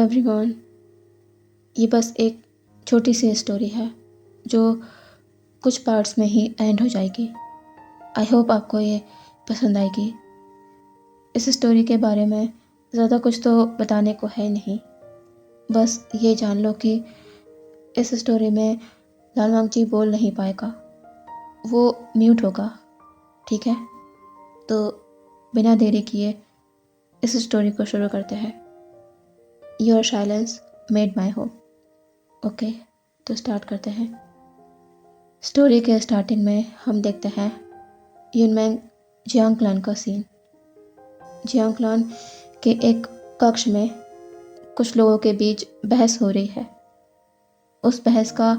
Everyone. ये बस एक छोटी सी स्टोरी है जो कुछ पार्ट्स में ही एंड हो जाएगी। आई होप आपको ये पसंद आएगी। इस स्टोरी के बारे में ज़्यादा कुछ तो बताने को है नहीं, बस ये जान लो कि इस स्टोरी में लाल वांगची बोल नहीं पाएगा, वो म्यूट होगा। ठीक है, तो बिना देरी किए इस स्टोरी को शुरू करते हैं। Your silence made my hope. Okay, तो स्टार्ट करते हैं। स्टोरी के स्टार्टिंग में हम देखते हैं युनमेंग जियांगक्लान का सीन। जियांगक्लान के एक कक्ष में कुछ लोगों के बीच बहस हो रही है। उस बहस का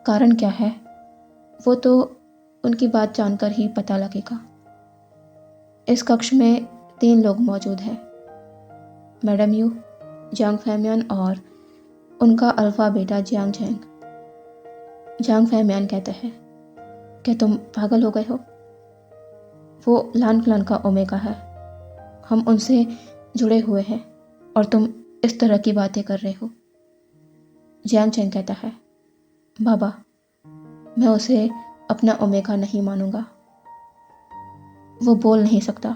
कारण क्या है वो तो उनकी बात जानकर ही पता लगेगा। इस कक्ष में 3 लोग मौजूद हैं, मैडम यू, जियांग फैमियन और उनका alpha beta Jiang Chang. Jiang फैमियन कहते हैं, क्या तुम पागल हो गए हो? वो लान क्लान का ओमेगा है, हम उनसे जुड़े हुए हैं और तुम इस तरह की बातें कर रहे हो। जियांग चैंग कहता है, बाबा, मैं उसे अपना ओमेगा नहीं मानूंगा। वो बोल नहीं सकता।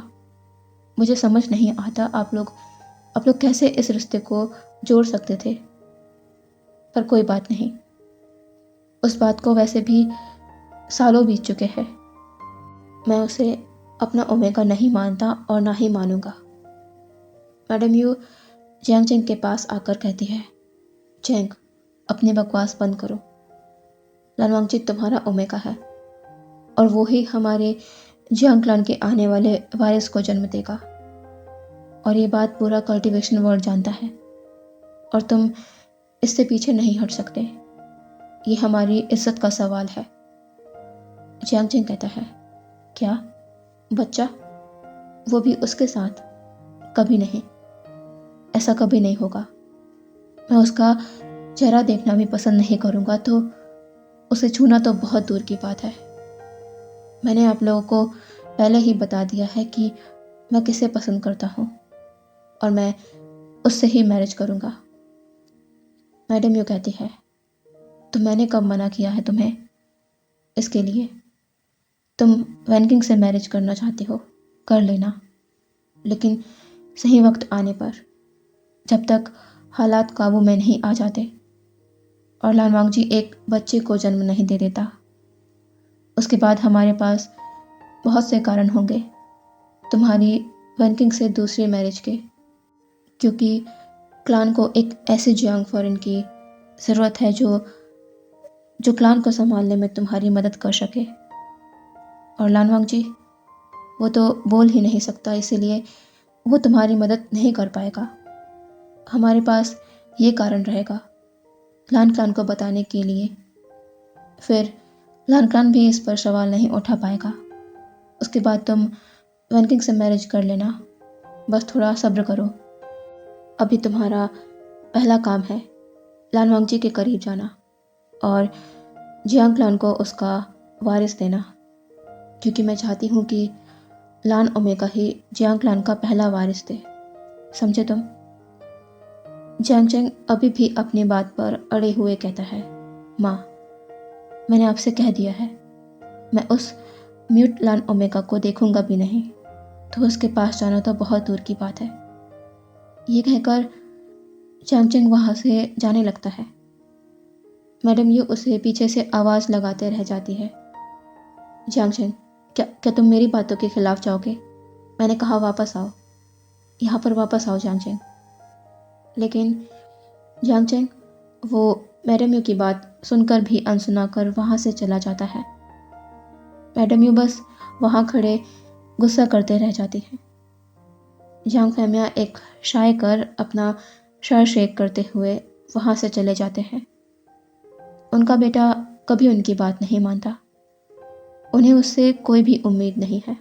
मुझे समझ नहीं आता आप लोग कैसे इस रिश्ते को जोड़ सकते थे, पर कोई बात नहीं। उस बात को वैसे भी सालों बीत चुके हैं। मैं उसे अपना ओमेगा नहीं मानता और ना ही मानूंगा। मैडम यू जियांग चैंग के पास आकर कहती है, चैंग, अपनी बकवास बंद करो। लान वांगची तुम्हारा ओमेगा है और वो ही हमारे जियांग क्लान के आने वाले वारिस को जन्म देगा, और ये बात पूरा कल्टीवेशन वर्ल्ड जानता है और तुम इससे पीछे नहीं हट सकते। ये हमारी इज्जत का सवाल है। जियांग चैंग कहता है, क्या बच्चा? वो भी उसके साथ? कभी नहीं, ऐसा कभी नहीं होगा। मैं उसका चेहरा देखना भी पसंद नहीं करूँगा, तो उसे छूना तो बहुत दूर की बात है। मैंने आप लोगों को पहले ही बता दिया है कि मैं किसे पसंद करता हूँ और मैं उससे ही मैरिज करूँगा। मैडम यू कहती है, तो मैंने कब मना किया है तुम्हें इसके लिए? तुम वैनकिंग से मैरिज करना चाहती हो, कर लेना, लेकिन सही वक्त आने पर, जब तक हालात काबू में नहीं आ जाते और लान वांगजी एक बच्चे को जन्म नहीं दे देता। उसके बाद हमारे पास बहुत से कारण होंगे तुम्हारी वैनकिंग से दूसरी मैरिज के, क्योंकि क्लान को एक ऐसे जियांग फॉरेन की ज़रूरत है जो क्लान को संभालने में तुम्हारी मदद कर सके। और लान वांगजी, वो तो बोल ही नहीं सकता, इसीलिए वो तुम्हारी मदद नहीं कर पाएगा। हमारे पास ये कारण रहेगा लान क्लान को बताने के लिए। फिर लान क्लान भी इस पर सवाल नहीं उठा पाएगा। उसके बाद तुम वैनकिंग से मैरिज कर लेना, बस थोड़ा सब्र करो। अभी तुम्हारा पहला काम है लान वांगजी के करीब जाना और जियांग क्लान को उसका वारिस देना, क्योंकि मैं चाहती हूँ कि लान ओमेगा ही जियांग क्लान का पहला वारिस दे। समझे तुम? जियांग चैंग अभी भी अपनी बात पर अड़े हुए कहता है, माँ, मैंने आपसे कह दिया है, मैं उस म्यूट लान ओमेगा को देखूंगा भी नहीं, तो उसके पास जाना तो बहुत दूर की बात है। ये कहकर जियांग चैंग वहाँ से जाने लगता है। मैडम यू उसे पीछे से आवाज़ लगाते रह जाती है, जियांग चैंग, क्या तुम मेरी बातों के खिलाफ जाओगे? मैंने कहा वापस आओ, यहाँ पर वापस आओ जियांग चैंग। लेकिन जियांग चैंग वो मैडम यू की बात सुनकर भी अनसुना कर वहाँ से चला जाता है। मैडम यू बस वहाँ खड़े गुस्सा करते रह जाती हैं। जियांग फैमिया एक शाय कर अपना सर शेक करते हुए वहाँ से चले जाते हैं। उनका बेटा कभी उनकी बात नहीं मानता, उन्हें उससे कोई भी उम्मीद नहीं है।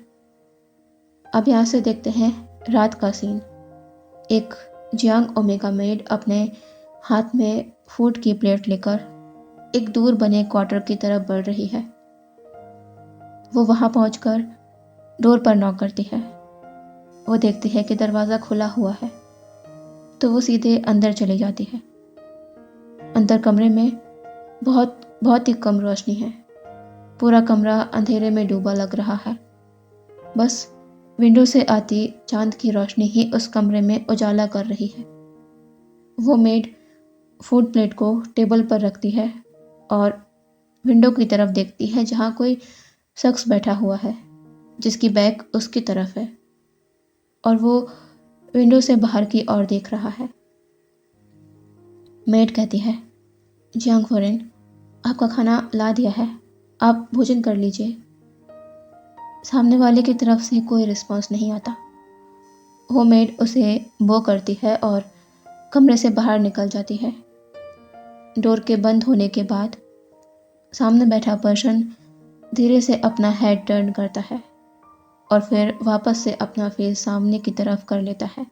अब यहाँ से देखते हैं रात का सीन। एक जियांग ओमेगा मेड अपने हाथ में फूड की प्लेट लेकर एक दूर बने क्वार्टर की तरफ बढ़ रही है। वो वहाँ पहुंचकर डोर पर नॉक करती है। वो देखती है कि दरवाज़ा खुला हुआ है। तो वो सीधे अंदर चली जाती है। अंदर कमरे में बहुत ही कम रोशनी है। पूरा कमरा अंधेरे में डूबा लग रहा है। बस विंडो से आती चांद की रोशनी ही उस कमरे में उजाला कर रही है। वो मेड फूड प्लेट को टेबल पर रखती है और विंडो की तरफ देखती है जहाँ कोई शख्स बैठा हुआ है जिसकी बैक उसकी तरफ है और वो विंडो से बाहर की ओर देख रहा है। मेड कहती है, जियांग फोरेन, आपका खाना ला दिया है, आप भोजन कर लीजिए। सामने वाले की तरफ से कोई रिस्पॉन्स नहीं आता। वो मेड उसे बो करती है और कमरे से बाहर निकल जाती है। डोर के बंद होने के बाद सामने बैठा पर्सन धीरे से अपना हेड टर्न करता है और फिर वापस से अपना फेस सामने की तरफ कर लेता है।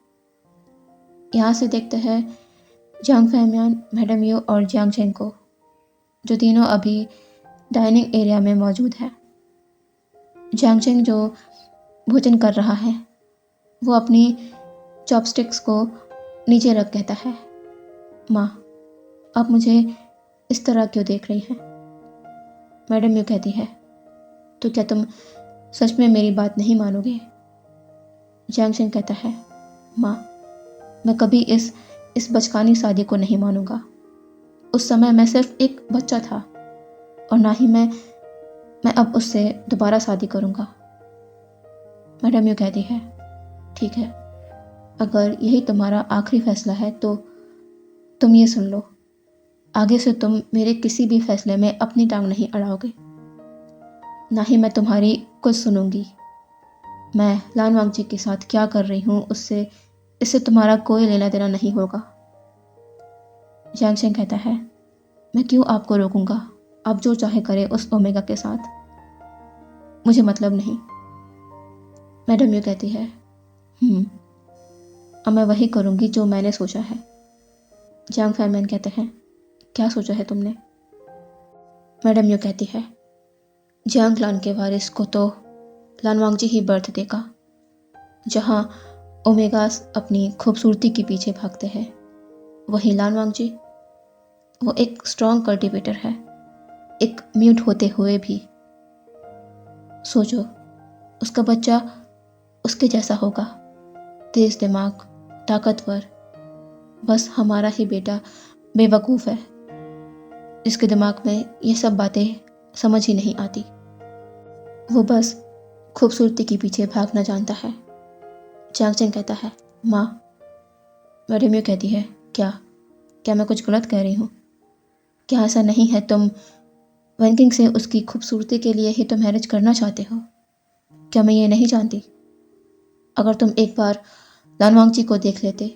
यहाँ से देखते हैं जियांग फैमियान, मैडम यू और जियांग चेंग को, जो तीनों अभी डाइनिंग एरिया में मौजूद है। जियांग चेंग जो भोजन कर रहा है वो अपनी चॉपस्टिक्स को नीचे रख कहता है, माँ, आप मुझे इस तरह क्यों देख रही हैं? मैडम यू कहती है, तो क्या तुम सच में मेरी बात नहीं मानोगे? जियांग चेंग कहता है, माँ, मैं कभी इस बचकानी शादी को नहीं मानूंगा। उस समय मैं सिर्फ एक बच्चा था और ना ही मैं अब उससे दोबारा शादी करूंगा। मैडम यू कहती है, ठीक है, अगर यही तुम्हारा आखिरी फैसला है तो तुम ये सुन लो, आगे से तुम मेरे किसी भी फैसले में अपनी टांग नहीं अड़ाओगे, ना ही मैं तुम्हारी कुछ सुनूंगी। मैं लान वांगजी के साथ क्या कर रही हूँ इससे तुम्हारा कोई लेना देना नहीं होगा। जियांग चेंग कहता है, मैं क्यों आपको रोकूंगा, आप जो चाहे करें उस ओमेगा के साथ, मुझे मतलब नहीं। मैडम यू कहती है, अब मैं वही करूंगी जो मैंने सोचा है। जियांग फैमियान कहते हैं, क्या सोचा है तुमने? मैडम यू कहती है, जियांग क्लान के वारिस को तो लान वांगजी ही बर्थ देगा। जहाँ ओमेगास अपनी खूबसूरती के पीछे भागते हैं, वही लान वांगजी, वो एक स्ट्रॉन्ग कल्टिवेटर है, एक म्यूट होते हुए भी। सोचो, उसका बच्चा उसके जैसा होगा, तेज दिमाग, ताकतवर। बस हमारा ही बेटा बेवकूफ़ है, जिसके दिमाग में ये सब बातें समझ ही नहीं आती। वो बस खूबसूरती के पीछे भागना जानता है। जियांग चेंग कहता है, माँ। मैडम यू कहती है, क्या मैं कुछ गलत कह रही हूँ? क्या ऐसा नहीं है तुम वैनकिंग से उसकी खूबसूरती के लिए ही तो मैरिज करना चाहते हो? क्या मैं ये नहीं जानती? अगर तुम एक बार लान वांगजी को देख लेते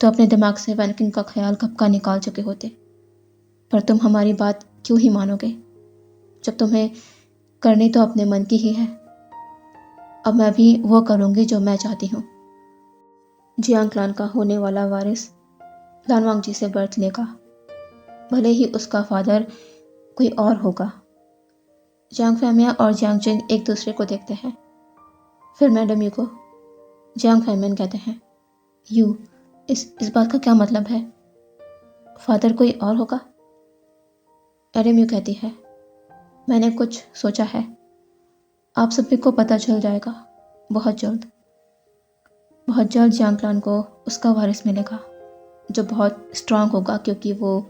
तो अपने दिमाग से वैनकिंग का ख्याल कब का निकाल चुके होते। पर तुम हमारी बात क्यों ही मानोगे, जब तुम्हें करनी तो अपने मन की ही है। अब मैं भी वो करूँगी जो मैं चाहती हूँ। जियांग क्लान का होने वाला वारिस लान वांगजी से बर्थ लेगा, भले ही उसका फादर कोई और होगा। जियांग फैमिया और जियांग चेंग एक दूसरे को देखते हैं। फिर मैडम यू को जियांग फैमियन कहते हैं, यू, इस बात का क्या मतलब है? फादर कोई और होगा? मैडम यू कहती है, मैंने कुछ सोचा है, आप सभी को पता चल जाएगा बहुत जल्द। बहुत जल्द जियांग क्लान को उसका वारिस मिलेगा, जो बहुत स्ट्रांग होगा, क्योंकि वो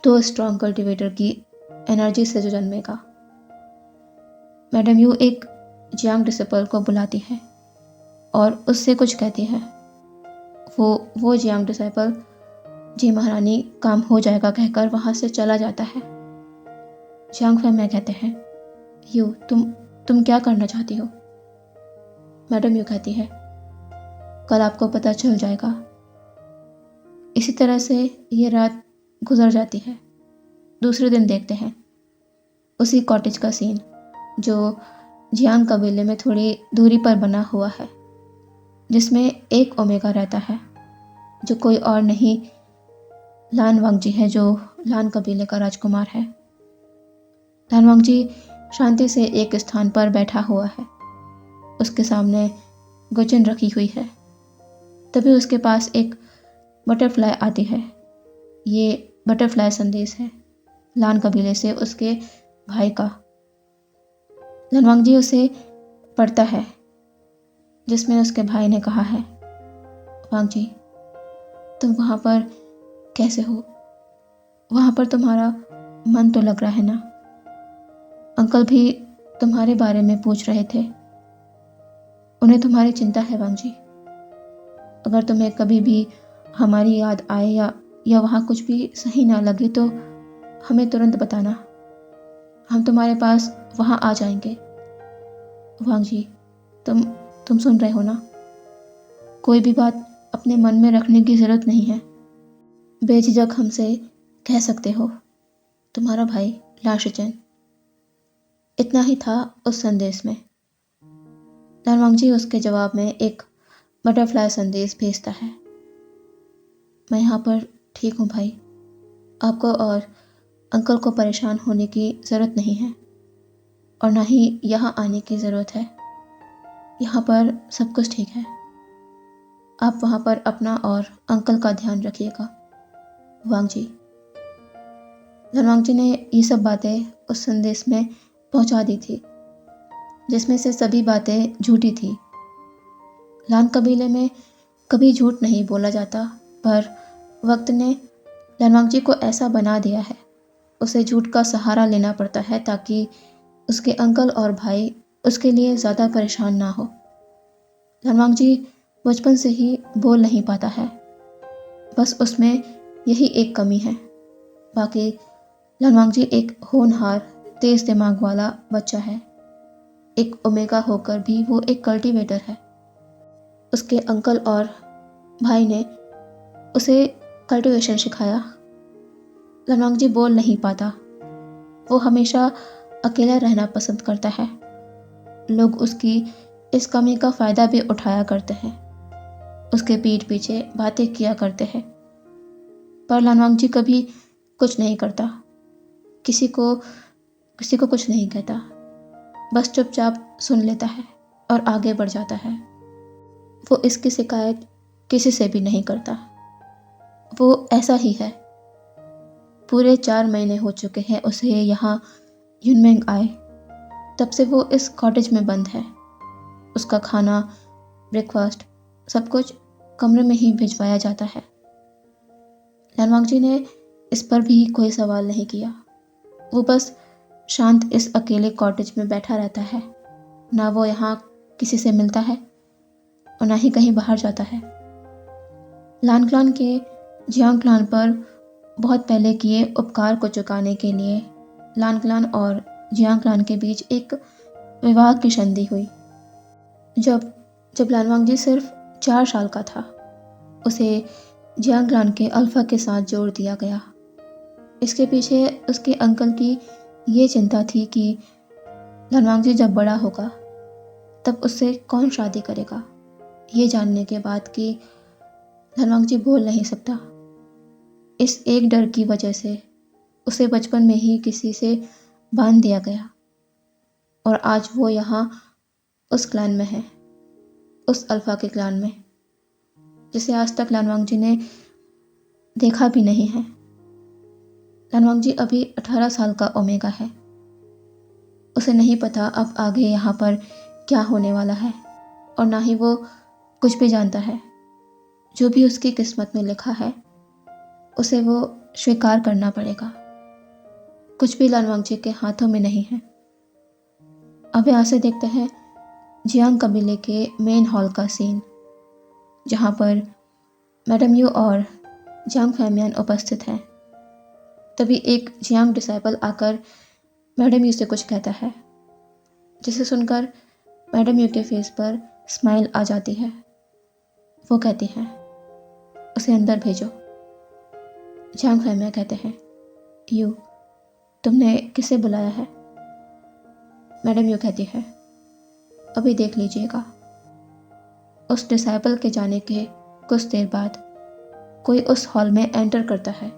2 स्ट्रांग कल्टिवेटर की एनर्जी से जो जन्मेगा। मैडम यू एक जियांग डिसिपल को बुलाती है और उससे कुछ कहती है। वो जियांग डिसिपल, जी महारानी, काम हो जाएगा कहकर वहाँ से चला जाता है। जियांग फैमिया कहते हैं, यू, तुम क्या करना चाहती हो? मैडम यू कहती है, कल आपको पता चल जाएगा। इसी तरह से ये रात गुजर जाती है। दूसरे दिन देखते हैं उसी कॉटेज का सीन, जो जियांग कबीले में थोड़ी दूरी पर बना हुआ है, जिसमें एक ओमेगा रहता है, जो कोई और नहीं लान वांगजी है, जो लान कबीले का राजकुमार है। लान वांगजी शांति से एक स्थान पर बैठा हुआ है। उसके सामने गुचिन रखी हुई है। तभी उसके पास एक बटरफ्लाई आती है। ये बटरफ्लाई संदेश है लान कबीले से उसके भाई का। धनवांग उसे पढ़ता है, जिसमें उसके भाई ने कहा है, वांग जी, तुम वहाँ पर कैसे हो? वहाँ पर तुम्हारा मन तो लग रहा है ना? अंकल भी तुम्हारे बारे में पूछ रहे थे। उन्हें तुम्हारी चिंता है वांग जी। अगर तुम्हें कभी भी हमारी याद आए या वहाँ कुछ भी सही ना लगे तो हमें तुरंत बताना। हम तुम्हारे पास वहाँ आ जाएंगे। वांग जी, तुम सुन रहे हो ना? कोई भी बात अपने मन में रखने की ज़रूरत नहीं है। बेझिझक हमसे कह सकते हो, तुम्हारा भाई लाशिचन। इतना ही था उस संदेश में। धनवांग जी उसके जवाब में एक बटरफ्लाई संदेश भेजता है। मैं यहाँ पर ठीक हूँ भाई। आपको और अंकल को परेशान होने की ज़रूरत नहीं है और ना ही यहाँ आने की ज़रूरत है। यहाँ पर सब कुछ ठीक है। आप वहाँ पर अपना और अंकल का ध्यान रखिएगा। वांग जी। धनवांग जी ने ये सब बातें उस संदेश में पहुँचा दी थी, जिसमें से सभी बातें झूठी थी। लान कबीले में कभी झूठ नहीं बोला जाता, पर वक्त ने धनवांग जी को ऐसा बना दिया है। उसे झूठ का सहारा लेना पड़ता है ताकि उसके अंकल और भाई उसके लिए ज़्यादा परेशान ना हो। धनवांग जी बचपन से ही बोल नहीं पाता है, बस उसमें यही एक कमी है। बाकी धनवांग जी एक होनहार, तेज दिमाग वाला बच्चा है। एक ओमेगा होकर भी वो एक कल्टीवेटर है। उसके अंकल और भाई ने उसे कल्टीवेशन सिखाया। धनवांग जी बोल नहीं पाता। वो हमेशा अकेला रहना पसंद करता है। लोग उसकी इस कमी का फ़ायदा भी उठाया करते हैं, उसके पीठ पीछे बातें किया करते हैं, पर धनवांग जी कभी कुछ नहीं करता, किसी को कुछ नहीं कहता, बस चुपचाप सुन लेता है और आगे बढ़ जाता है। वो इसकी शिकायत किसी से भी नहीं करता। वो ऐसा ही है। पूरे 4 महीने हो चुके हैं उसे यहाँ युनमेंग आए। तब से वो इस कॉटेज में बंद है। उसका खाना, ब्रेकफास्ट, सब कुछ कमरे में ही भिजवाया जाता है। धनवांग जी ने इस पर भी कोई सवाल नहीं किया। वो बस शांत इस अकेले कॉटेज में बैठा रहता है। ना वो यहाँ किसी से मिलता है और ना ही कहीं बाहर जाता है। लान क्लान के जियांग क्लान पर बहुत पहले किए उपकार को चुकाने के लिए लान क्लान और जियांग क्लान के बीच एक विवाह की संधि हुई। जब लानवांग जी सिर्फ 4 साल का था, उसे जियांग क्लान के अल्फा के साथ जोड़ दिया गया। इसके पीछे उसके अंकल की ये चिंता थी कि लानवांग जी जब बड़ा होगा तब उससे कौन शादी करेगा। ये जानने के बाद कि धनवांग जी बोल नहीं सकता, इस एक डर की वजह से उसे बचपन में ही किसी से बांध दिया गया और आज वो यहाँ उस क्लान में है, उस अल्फा के क्लान में, जिसे आज तक लानवांग जी ने देखा भी नहीं है। लानवांग जी अभी 18 साल का ओमेगा है। उसे नहीं पता अब आगे यहाँ पर क्या होने वाला है और ना ही वो कुछ भी जानता है। जो भी उसकी किस्मत में लिखा है उसे वो स्वीकार करना पड़ेगा। कुछ भी लानवांग जी के हाथों में नहीं है। अब यहाँ से देखते हैं जियांग कबीले के मेन हॉल का सीन, जहाँ पर मैडम यू और जियांग फैमियन उपस्थित हैं। तभी एक जियांग डिसाइपल आकर मैडम यू से कुछ कहता है, जिसे सुनकर मैडम यू के फेस पर स्माइल आ जाती है। वो कहती हैं, उसे अंदर भेजो। जियांग फैमियन कहते हैं, यू, तुमने किसे बुलाया है? मैडम यू कहती है, अभी देख लीजिएगा। उस डिसाइपल के जाने के कुछ देर बाद कोई उस हॉल में एंटर करता है।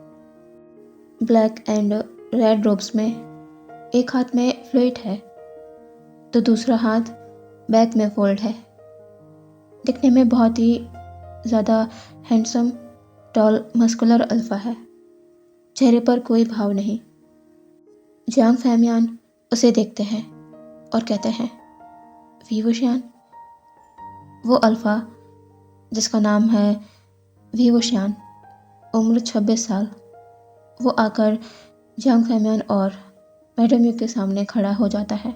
ब्लैक एंड रेड रोब्स में, एक हाथ में फ्लूट है तो दूसरा हाथ बैक में फोल्ड है। दिखने में बहुत ही ज़्यादा हैंडसम टॉल मस्कुलर अल्फा है। चेहरे पर कोई भाव नहीं। जियांग फैमियान उसे देखते हैं और कहते हैं, वी वुशियान। वो अल्फा जिसका नाम है वी वुशियान, उम्र 26 साल, वो आकर जियांग फैमियान और मैडम यू के सामने खड़ा हो जाता है।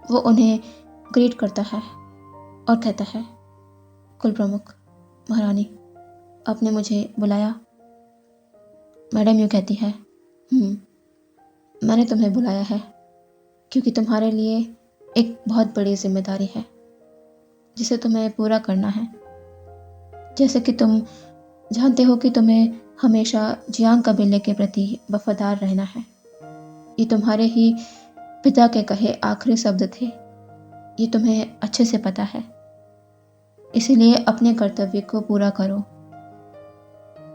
वो उन्हें ग्रीट करता है और कहता है, कुल प्रमुख महारानी, आपने मुझे बुलाया? मैडम यू कहती है, मैंने तुम्हें बुलाया है क्योंकि तुम्हारे लिए एक बहुत बड़ी जिम्मेदारी है जिसे तुम्हें पूरा करना है। जैसे कि तुम जानते हो कि तुम्हें हमेशा जियांग कबीले के प्रति वफादार रहना है। ये तुम्हारे ही पिता के कहे आखिरी शब्द थे, ये तुम्हें अच्छे से पता है। इसीलिए अपने कर्तव्य को पूरा करो।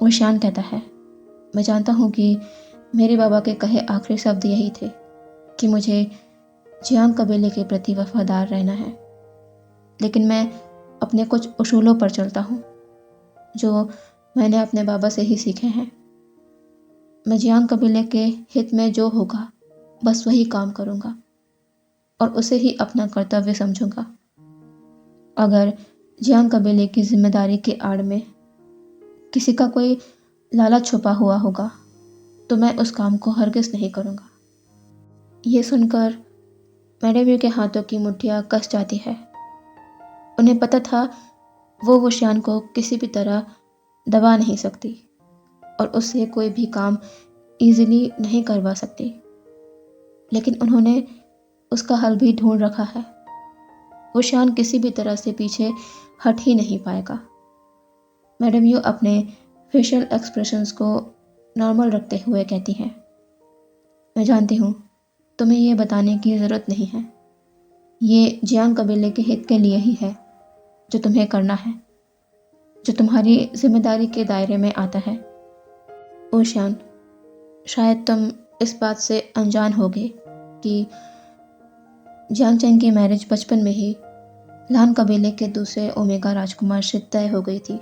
वुशियान कहता है, मैं जानता हूँ कि मेरे बाबा के कहे आखिरी शब्द यही थे कि मुझे जियांग कबीले के प्रति वफादार रहना है, लेकिन मैं अपने कुछ उसूलों पर चलता हूँ जो मैंने अपने बाबा से ही सीखे हैं। मैं जियांग कबीले के हित में जो होगा बस वही काम करूँगा और उसे ही अपना कर्तव्य समझूंगा। अगर जियांग कबीले की जिम्मेदारी के आड़ में किसी का कोई लालच छुपा हुआ होगा तो मैं उस काम को हरगिज़ नहीं करूँगा। ये सुनकर मैडम यू के हाथों की मुट्ठियाँ कस जाती है। उन्हें पता था वो वुशियान को किसी भी तरह दबा नहीं सकती और उससे कोई भी काम इजीली नहीं करवा सकती, लेकिन उन्होंने उसका हल भी ढूंढ रखा है। वुशियान किसी भी तरह से पीछे हट ही नहीं पाएगा। मैडम यू अपने फेशियल एक्सप्रेशंस को नॉर्मल रखते हुए कहती हैं, मैं जानती हूँ तुम्हें ये बताने की ज़रूरत नहीं है। ये जियांग कबीले के हित के लिए ही है जो तुम्हें करना है, जो तुम्हारी जिम्मेदारी के दायरे में आता है। वुशियान, शायद तुम इस बात से अनजान होगे कि जियांग चेंग की मैरिज बचपन में ही लान कबीले के दूसरे ओमेगा राजकुमार से तय हो गई थी।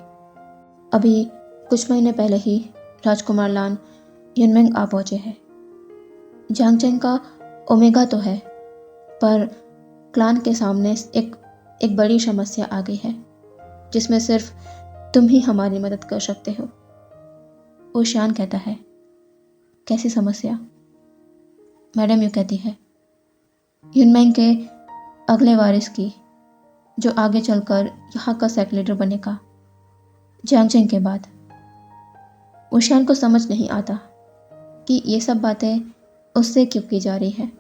अभी कुछ महीने पहले ही राजकुमार लान युनमेंग आ पहुँचे हैं। जियांग चेंग का ओमेगा तो है, पर क्लान के सामने एक बड़ी समस्या आ गई है जिसमें सिर्फ तुम ही हमारी मदद कर सकते हो। वुशियान कहता है, कैसी समस्या? मैडम यू कहती है, युनमेंग के अगले वारिस की, जो आगे चलकर यहाँ का सेक्रेटरी बनेगा जियांग चेंग के बाद। वुशियान को समझ नहीं आता कि ये सब बातें उससे क्यों की जा रही है।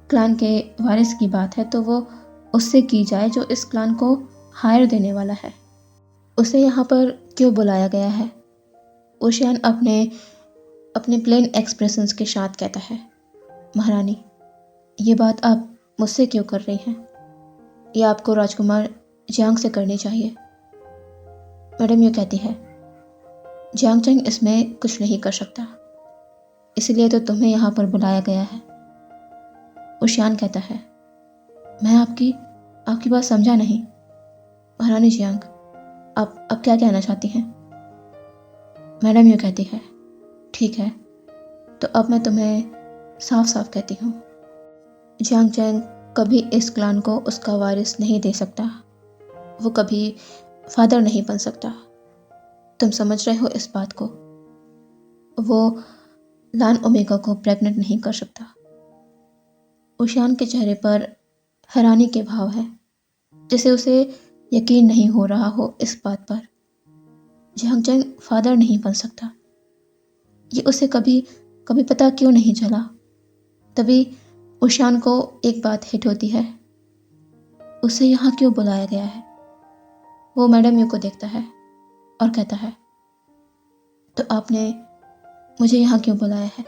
क्लान के वारिस की बात है तो वो उससे की जाए जो इस क्लान को हायर देने वाला है। उसे यहाँ पर क्यों बुलाया गया है? वुशियान अपने प्लेन एक्सप्रेशंस के साथ कहता है, महारानी, ये बात आप मुझसे क्यों कर रही हैं? ये आपको राजकुमार जियांग से करनी चाहिए। मैडम यू कहती है, जियांग चेंग इसमें कुछ नहीं कर सकता, इसलिए तो तुम्हें यहाँ पर बुलाया गया है। वुशियान कहता है, मैं आपकी बात समझा नहीं। महारानी जियांग, आप क्या कहना चाहती हैं? मैडम यू कहती है, ठीक है, तो अब मैं तुम्हें साफ साफ कहती हूँ, जियांग चेंग कभी इस क्लान को उसका वारिस नहीं दे सकता। वो कभी फादर नहीं बन सकता। तुम समझ रहे हो इस बात को? वो लान ओमेगा को प्रेग्नेंट नहीं कर सकता। वुशियान के चेहरे पर हैरानी के भाव है, जैसे उसे यकीन नहीं हो रहा हो इस बात पर। जियांग चेंग फादर नहीं बन सकता, ये उसे कभी पता क्यों नहीं चला। तभी वुशियान को एक बात हिट होती है, उसे यहाँ क्यों बुलाया गया है। वो मैडम यू को देखता है और कहता है, तो आपने मुझे यहाँ क्यों बुलाया है?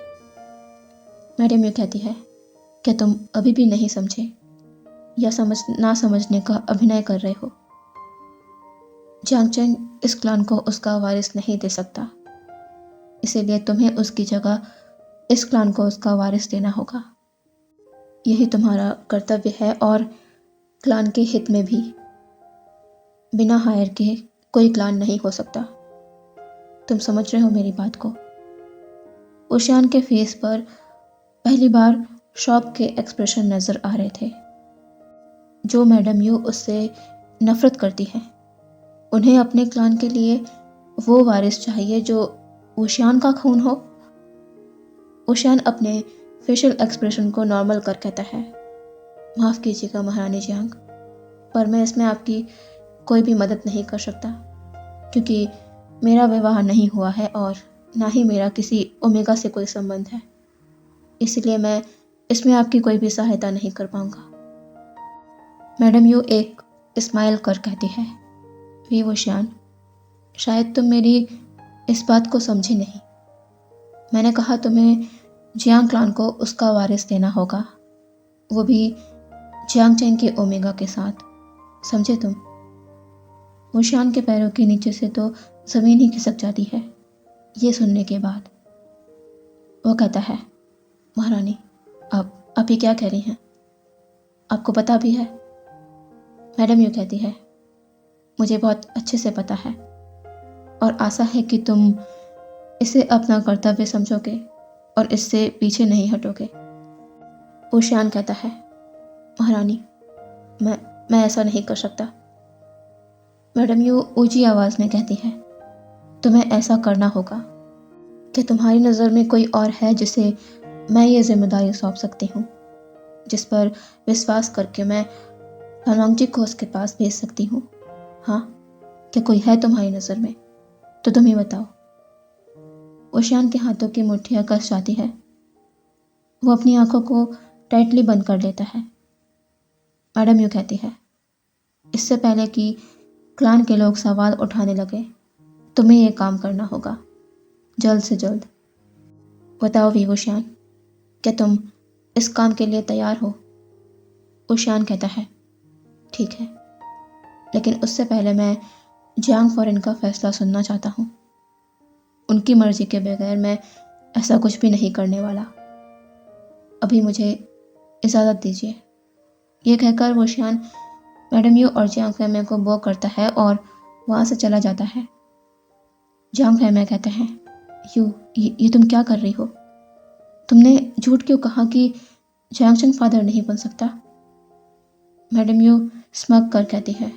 मैडम यू कहती है, क्या तुम अभी भी नहीं समझे या ना समझने का अभिनय कर रहे हो? जियांग चेंग इस क्लान को उसका वारिस नहीं दे सकता, इसीलिए तुम्हें उसकी जगह इस क्लान को उसका वारिस देना होगा। यही तुम्हारा कर्तव्य है और क्लान के हित में भी। बिना हायर के कोई क्लान नहीं हो सकता। तुम समझ रहे हो मेरी बात को? ऊशियान के फेस पर पहली बार शॉक के एक्सप्रेशन नज़र आ रहे थे। जो मैडम यू उससे नफ़रत करती है, उन्हें अपने क्लान के लिए वो वारिस चाहिए जो ऊशियान का खून हो। ऊशियान अपने फेशियल एक्सप्रेशन को नॉर्मल कर कहता है, माफ़ कीजिएगा महारानी जियांग, पर मैं इसमें आपकी कोई भी मदद नहीं कर सकता, क्योंकि मेरा विवाह नहीं हुआ है और ना ही मेरा किसी ओमेगा से कोई संबंध है। इसलिए मैं इसमें आपकी कोई भी सहायता नहीं कर पाऊँगा। मैडम यू एक स्माइल कर कहती है, वी ऊशियान, शायद तुम मेरी इस बात को समझी नहीं। मैंने कहा तुम्हें जियांग क्लान को उसका वारिस देना होगा, वो भी जियांग चैन के ओमेगा के साथ, समझे तुम? ऊशियान के पैरों के नीचे से तो ज़मीन ही खिसक जाती है ये सुनने के बाद। वो कहता है, महारानी, आप ये क्या कह रही हैं? आपको पता भी है? मैडम यू कहती है, मुझे बहुत अच्छे से पता है और आशा है कि तुम इसे अपना कर्तव्य समझोगे और इससे पीछे नहीं हटोगे। ऊशियान कहता है, महारानी, मैं ऐसा नहीं कर सकता। मैडम यू ऊंची आवाज़ में कहती है, तुम्हें ऐसा करना होगा। कि तुम्हारी नज़र में कोई और है जिसे मैं ये जिम्मेदारी सौंप सकती हूँ, जिस पर विश्वास करके मैं हनुमांगजी को उसके पास भेज सकती हूँ? हाँ, क्या कोई है तुम्हारी नज़र में? तो तुम ही बताओ। ऊशियान के हाथों की मुट्ठियाँ कस जाती है। वो अपनी आंखों को टाइटली बंद कर लेता है। मैडम यू कहती है, इससे पहले कि क्लान के लोग सवाल उठाने लगे, तुम्हें ये काम करना होगा, जल्द से जल्द। बताओ वी ऊशियान, क्या तुम इस काम के लिए तैयार हो? ऊशियान कहता है, ठीक है, लेकिन उससे पहले मैं जियांग फॉरेन का फैसला सुनना चाहता हूँ। उनकी मर्जी के बगैर मैं ऐसा कुछ भी नहीं करने वाला। अभी मुझे इजाज़त दीजिए। ये कहकर ऊशियान मैडम यू और जियांग फैमिया को बो करता है और वहाँ से चला जाता है। जियांग फैमिया कहते हैं, ये तुम क्या कर रही हो? तुमने झूठ क्यों कहा कि जियांगचंग फादर नहीं बन सकता? मैडम यू स्मग कर कहती है,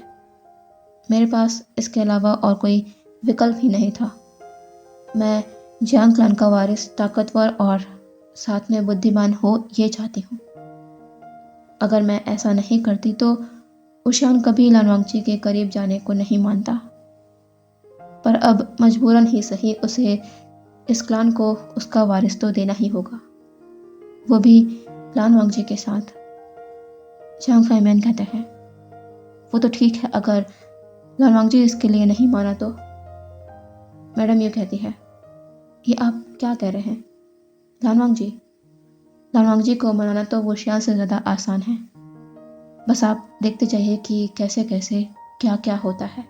मेरे पास इसके अलावा और कोई विकल्प ही नहीं था। मैं जियांग क्लान का वारिस ताकतवर और साथ में बुद्धिमान हो ये चाहती हूँ। अगर मैं ऐसा नहीं करती तो ऊशियान कभी लानवांगची के करीब जाने को नहीं मानता, पर अब मजबूरन ही सही उसे इस क्लान को उसका वारिस तो देना ही होगा, वो भी लानवांगची के साथ। जियांग फैमियन कहते हैं, वो तो ठीक है अगर लानवांगजी इसके लिए नहीं माना तो। मैडम ये कहती है, ये आप क्या कह रहे हैं? लानवांगजी को मनाना तो ऊशियान से ज़्यादा आसान है। बस आप देखते जाइए कि कैसे कैसे क्या क्या होता है।